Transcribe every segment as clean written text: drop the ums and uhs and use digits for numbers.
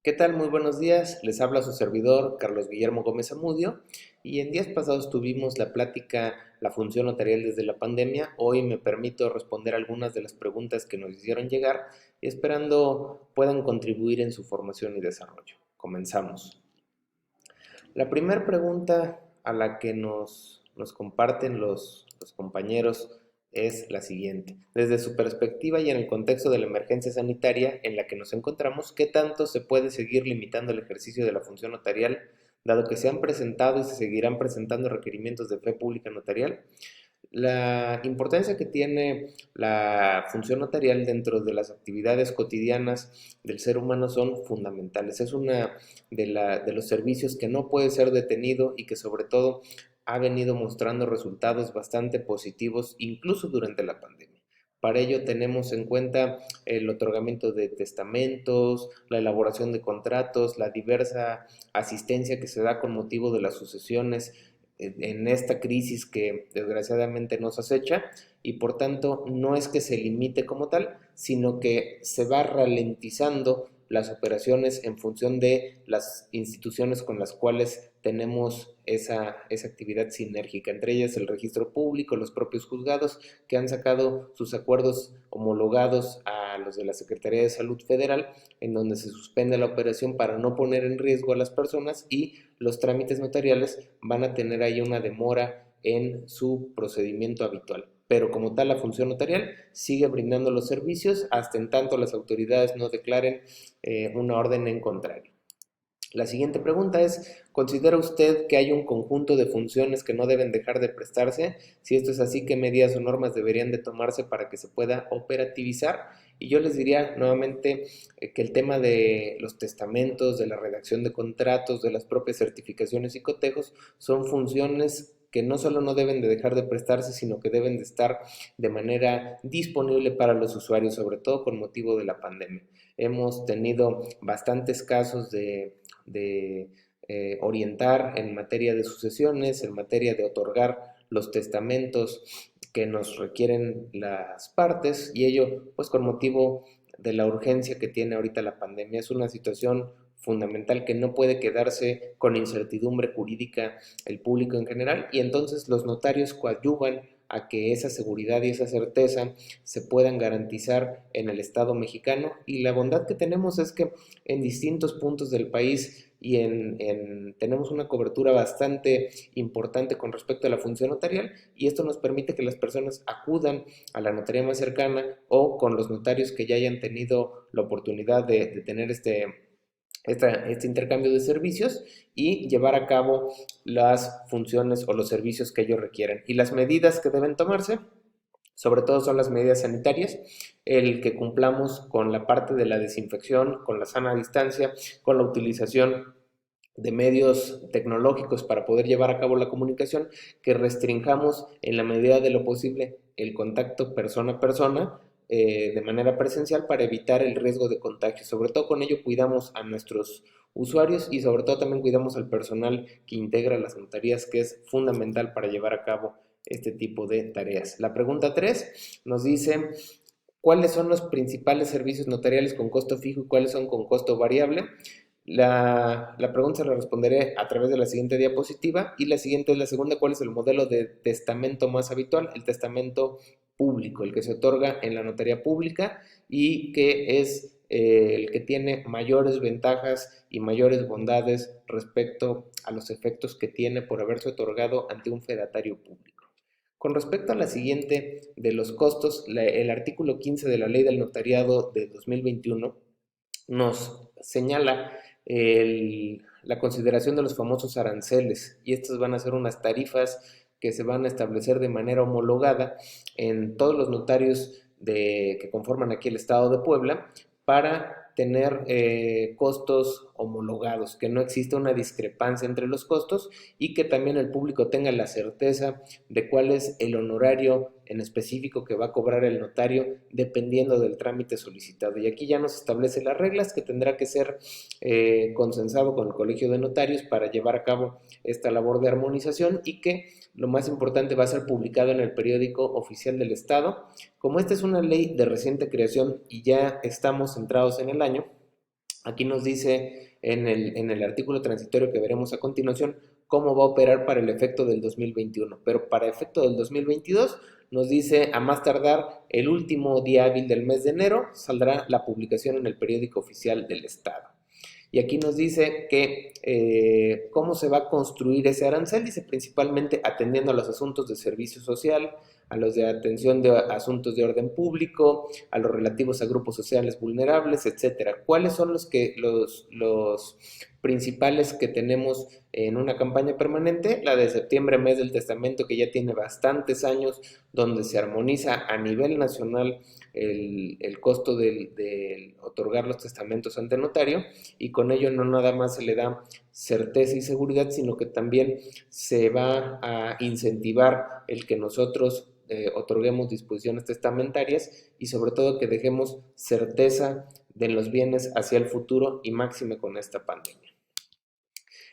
¿Qué tal? Muy buenos días. Les habla su servidor Carlos Guillermo Gómez Amudio y en días pasados tuvimos la plática La función notarial desde la pandemia. Hoy me permito responder algunas de las preguntas que nos hicieron llegar y esperando puedan contribuir en su formación y desarrollo. Comenzamos. La primera pregunta a la que nos comparten los compañeros es la siguiente. Desde su perspectiva y en el contexto de la emergencia sanitaria en la que nos encontramos, ¿qué tanto se puede seguir limitando el ejercicio de la función notarial, dado que se han presentado y se seguirán presentando requerimientos de fe pública notarial? La importancia que tiene la función notarial dentro de las actividades cotidianas del ser humano son fundamentales. Es una de los servicios que no puede ser detenido y que sobre todo ha venido mostrando resultados bastante positivos incluso durante la pandemia. Para ello tenemos en cuenta el otorgamiento de testamentos, la elaboración de contratos, la diversa asistencia que se da con motivo de las sucesiones en esta crisis que desgraciadamente nos acecha y por tanto no es que se limite como tal, sino que se va ralentizando las operaciones en función de las instituciones con las cuales tenemos esa actividad sinérgica, entre ellas el registro público, los propios juzgados que han sacado sus acuerdos homologados a los de la Secretaría de Salud Federal, en donde se suspende la operación para no poner en riesgo a las personas y los trámites notariales van a tener ahí una demora en su procedimiento habitual. Pero como tal, la función notarial sigue brindando los servicios hasta en tanto las autoridades no declaren una orden en contrario. La siguiente pregunta es, ¿considera usted que hay un conjunto de funciones que no deben dejar de prestarse? Si esto es así, ¿qué medidas o normas deberían de tomarse para que se pueda operativizar? Y yo les diría nuevamente que el tema de los testamentos, de la redacción de contratos, de las propias certificaciones y cotejos son funciones que no solo no deben de dejar de prestarse, sino que deben de estar de manera disponible para los usuarios, sobre todo con motivo de la pandemia. Hemos tenido bastantes casos de orientar en materia de sucesiones, en materia de otorgar los testamentos que nos requieren las partes y ello pues con motivo de la urgencia que tiene ahorita la pandemia. Es una situación fundamental que no puede quedarse con incertidumbre jurídica el público en general y entonces los notarios coadyuvan a que esa seguridad y esa certeza se puedan garantizar en el Estado mexicano y la bondad que tenemos es que en distintos puntos del país y tenemos una cobertura bastante importante con respecto a la función notarial y esto nos permite que las personas acudan a la notaría más cercana o con los notarios que ya hayan tenido la oportunidad de tener este intercambio de servicios y llevar a cabo las funciones o los servicios que ellos requieren. Y las medidas que deben tomarse, sobre todo son las medidas sanitarias, el que cumplamos con la parte de la desinfección, con la sana distancia, con la utilización de medios tecnológicos para poder llevar a cabo la comunicación, que restringamos en la medida de lo posible el contacto persona a persona de manera presencial para evitar el riesgo de contagio. Sobre todo con ello cuidamos a nuestros usuarios y sobre todo también cuidamos al personal que integra las notarías, que es fundamental para llevar a cabo este tipo de tareas. La pregunta 3 nos dice, ¿cuáles son los principales servicios notariales con costo fijo y cuáles son con costo variable? La pregunta se la responderé a través de la siguiente diapositiva y la siguiente es la segunda, ¿cuál es el modelo de testamento más habitual? El testamento público, el que se otorga en la notaría pública y que es el que tiene mayores ventajas y mayores bondades respecto a los efectos que tiene por haberse otorgado ante un fedatario público. Con respecto a la siguiente de los costos, el artículo 15 de la Ley del Notariado de 2021 nos señala la consideración de los famosos aranceles y estas van a ser unas tarifas que se van a establecer de manera homologada en todos los notarios que conforman aquí el Estado de Puebla para tener costos homologados, que no exista una discrepancia entre los costos y que también el público tenga la certeza de cuál es el honorario en específico que va a cobrar el notario dependiendo del trámite solicitado. Y aquí ya nos establece las reglas que tendrá que ser consensado con el Colegio de Notarios para llevar a cabo esta labor de armonización y que lo más importante va a ser publicado en el periódico oficial del Estado. Como esta es una ley de reciente creación y ya estamos centrados en el año, Aquí nos dice en el artículo transitorio que veremos a continuación cómo va a operar para el efecto del 2021, pero para efecto del 2022 nos dice a más tardar el último día hábil del mes de enero saldrá la publicación en el periódico oficial del Estado. Y aquí nos dice que cómo se va a construir ese arancel, dice principalmente atendiendo a los asuntos de servicio social, a los de atención de asuntos de orden público, a los relativos a grupos sociales vulnerables, etcétera. ¿Cuáles son los principales que tenemos en una campaña permanente? La de septiembre, mes del testamento, que ya tiene bastantes años, donde se armoniza a nivel nacional el costo de otorgar los testamentos ante notario, y con ello no nada más se le da certeza y seguridad, sino que también se va a incentivar el que nosotros otorguemos disposiciones testamentarias y sobre todo que dejemos certeza de los bienes hacia el futuro y máxime con esta pandemia.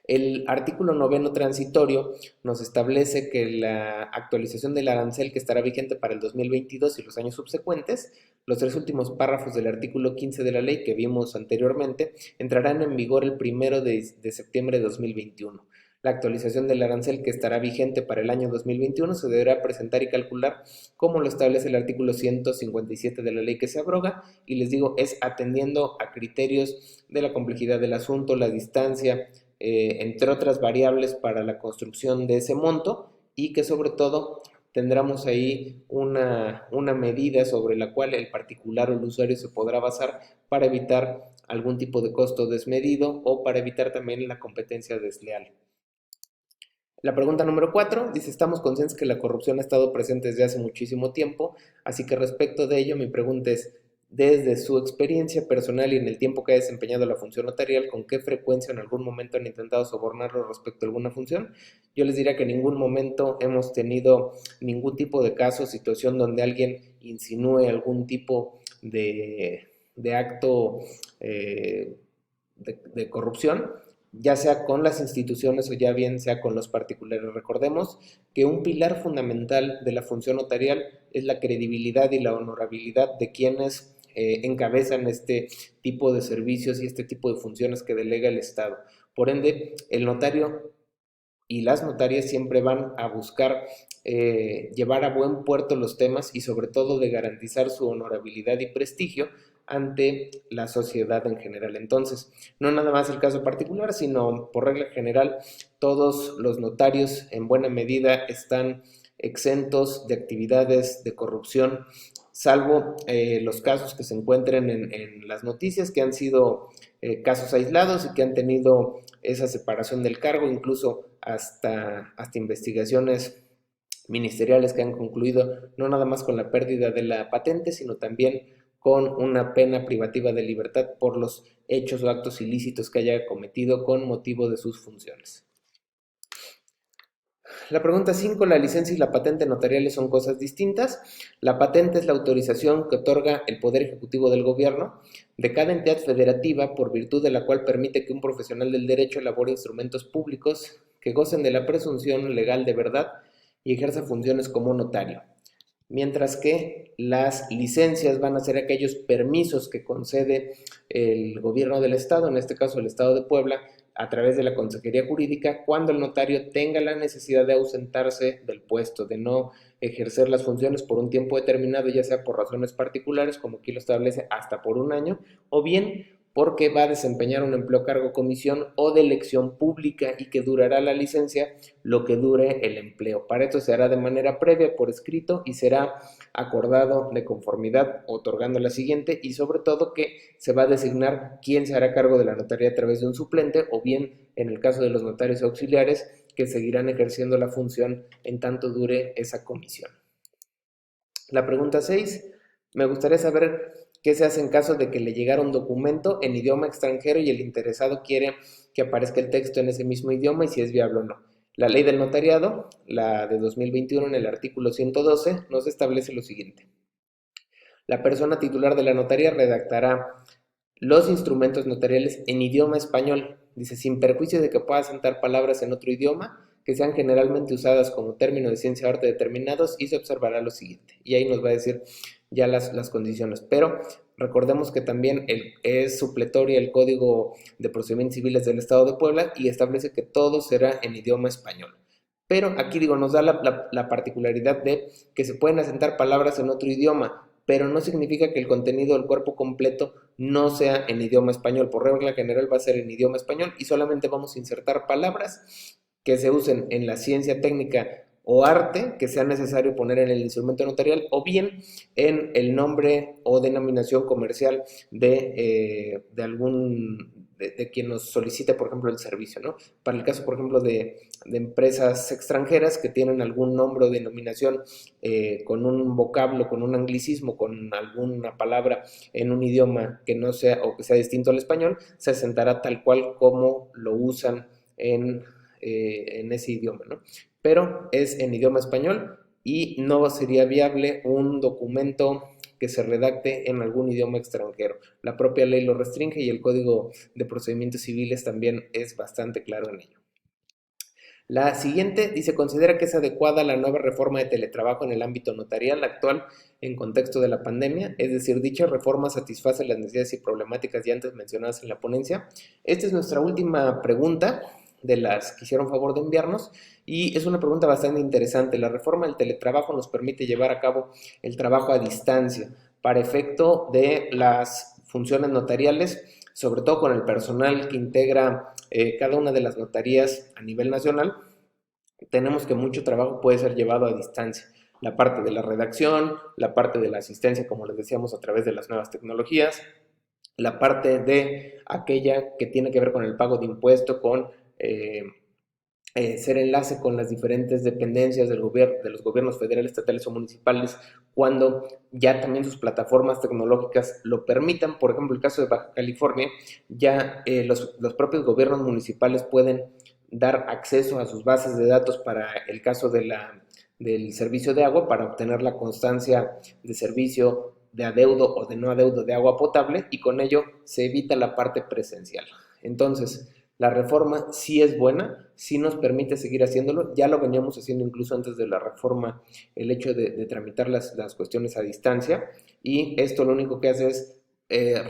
El artículo 9 transitorio nos establece que la actualización del arancel que estará vigente para el 2022 y los años subsecuentes, los tres últimos párrafos del artículo 15 de la ley que vimos anteriormente, entrarán en vigor el 1 de septiembre de 2021. La actualización del arancel que estará vigente para el año 2021 se deberá presentar y calcular como lo establece el artículo 157 de la ley que se abroga, y les digo, es atendiendo a criterios de la complejidad del asunto, la distancia, entre otras variables para la construcción de ese monto, y que sobre todo tendremos ahí una medida sobre la cual el particular o el usuario se podrá basar para evitar algún tipo de costo desmedido o para evitar también la competencia desleal. La pregunta número 4 dice, estamos conscientes que la corrupción ha estado presente desde hace muchísimo tiempo, así que respecto de ello mi pregunta es, desde su experiencia personal y en el tiempo que ha desempeñado la función notarial, ¿con qué frecuencia en algún momento han intentado sobornarlo respecto a alguna función? Yo les diría que en ningún momento hemos tenido ningún tipo de caso, situación donde alguien insinúe algún tipo de acto de corrupción, ya sea con las instituciones o ya bien sea con los particulares. Recordemos que un pilar fundamental de la función notarial es la credibilidad y la honorabilidad de quienes encabezan este tipo de servicios y este tipo de funciones que delega el Estado. Por ende, el notario y las notarias siempre van a buscar llevar a buen puerto los temas y sobre todo de garantizar su honorabilidad y prestigio ante la sociedad en general. Entonces, no nada más el caso particular, sino por regla general, todos los notarios en buena medida están exentos de actividades de corrupción, salvo los casos que se encuentren en las noticias, que han sido casos aislados y que han tenido esa separación del cargo, incluso hasta investigaciones ministeriales que han concluido no nada más con la pérdida de la patente, sino también con una pena privativa de libertad por los hechos o actos ilícitos que haya cometido con motivo de sus funciones. La pregunta 5, la licencia y la patente notariales son cosas distintas. La patente es la autorización que otorga el Poder Ejecutivo del Gobierno de cada entidad federativa por virtud de la cual permite que un profesional del derecho elabore instrumentos públicos que gocen de la presunción legal de verdad y ejerza funciones como notario. Mientras que las licencias van a ser aquellos permisos que concede el gobierno del Estado, en este caso el Estado de Puebla, a través de la Consejería Jurídica, cuando el notario tenga la necesidad de ausentarse del puesto, de no ejercer las funciones por un tiempo determinado, ya sea por razones particulares, como aquí lo establece, hasta por un año, o bien porque va a desempeñar un empleo, cargo, comisión o de elección pública y que durará la licencia lo que dure el empleo. Para esto se hará de manera previa por escrito y será acordado de conformidad otorgando la siguiente, y sobre todo que se va a designar quién se hará cargo de la notaría a través de un suplente o bien en el caso de los notarios auxiliares que seguirán ejerciendo la función en tanto dure esa comisión. La pregunta 6, me gustaría saber qué se hace en caso de que le llegara un documento en idioma extranjero y el interesado quiere que aparezca el texto en ese mismo idioma y si es viable o no. La ley del notariado, la de 2021, en el artículo 112, nos establece lo siguiente. La persona titular de la notaría redactará los instrumentos notariales en idioma español, dice, sin perjuicio de que pueda asentar palabras en otro idioma que sean generalmente usadas como término de ciencia o arte determinados, y se observará lo siguiente. Y ahí nos va a decir ya las condiciones. Pero Recordemos que también es supletoria el Código de Procedimientos Civiles del Estado de Puebla y establece que todo será en idioma español. Pero aquí digo, nos da la particularidad de que se pueden asentar palabras en otro idioma, pero no significa que el contenido del cuerpo completo no sea en idioma español. Por regla general va a ser en idioma español y solamente vamos a insertar palabras que se usen en la ciencia técnica o arte que sea necesario poner en el instrumento notarial o bien en el nombre o denominación comercial de algún de quien nos solicite, por ejemplo, el servicio, ¿no? Para el caso, por ejemplo, de empresas extranjeras que tienen algún nombre o denominación con un vocablo, con un anglicismo, con alguna palabra en un idioma que no sea o que sea distinto al español, se asentará tal cual como lo usan en ese idioma, ¿no? Pero es en idioma español y no sería viable un documento que se redacte en algún idioma extranjero. La propia ley lo restringe y el Código de Procedimientos Civiles también es bastante claro en ello. La siguiente dice, considera que es adecuada la nueva reforma de teletrabajo en el ámbito notarial actual en contexto de la pandemia, es decir, dicha reforma satisface las necesidades y problemáticas ya antes mencionadas en la ponencia. Esta es nuestra última pregunta de las que hicieron favor de enviarnos y es una pregunta bastante interesante. La reforma del teletrabajo nos permite llevar a cabo el trabajo a distancia para efecto de las funciones notariales, sobre todo con el personal que integra cada una de las notarías a nivel nacional. Tenemos que mucho trabajo puede ser llevado a distancia. La parte de la redacción, la parte de la asistencia, como les decíamos, a través de las nuevas tecnologías, la parte de aquella que tiene que ver con el pago de impuesto, con ser enlace con las diferentes dependencias del gobierno, de los gobiernos federales, estatales o municipales, cuando ya también sus plataformas tecnológicas lo permitan. Por ejemplo, el caso de Baja California, ya los propios gobiernos municipales pueden dar acceso a sus bases de datos para el caso del servicio de agua, para obtener la constancia de servicio de adeudo o de no adeudo de agua potable, y con ello se evita la parte presencial. Entonces, la reforma sí es buena, sí nos permite seguir haciéndolo, ya lo veníamos haciendo incluso antes de la reforma, el hecho de tramitar las cuestiones a distancia, y esto lo único que hace es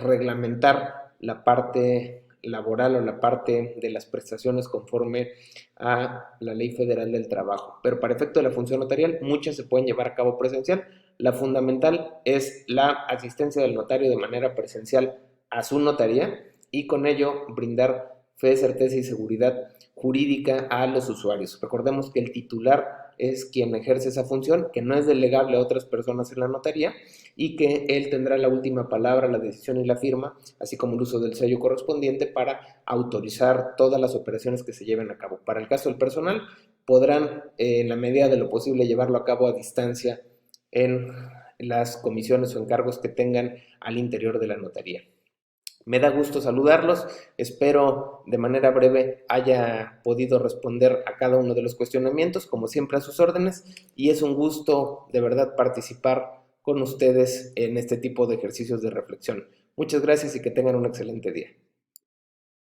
reglamentar la parte laboral o la parte de las prestaciones conforme a la Ley Federal del Trabajo. Pero para efecto de la función notarial, muchas se pueden llevar a cabo presencial. La fundamental es la asistencia del notario de manera presencial a su notaría y con ello brindar fe, certeza y seguridad jurídica a los usuarios. Recordemos que el titular es quien ejerce esa función, que no es delegable a otras personas en la notaría y que él tendrá la última palabra, la decisión y la firma, así como el uso del sello correspondiente para autorizar todas las operaciones que se lleven a cabo. Para el caso del personal, podrán en la medida de lo posible llevarlo a cabo a distancia en las comisiones o encargos que tengan al interior de la notaría. Me da gusto saludarlos, espero de manera breve haya podido responder a cada uno de los cuestionamientos, como siempre a sus órdenes, y es un gusto de verdad participar con ustedes en este tipo de ejercicios de reflexión. Muchas gracias y que tengan un excelente día.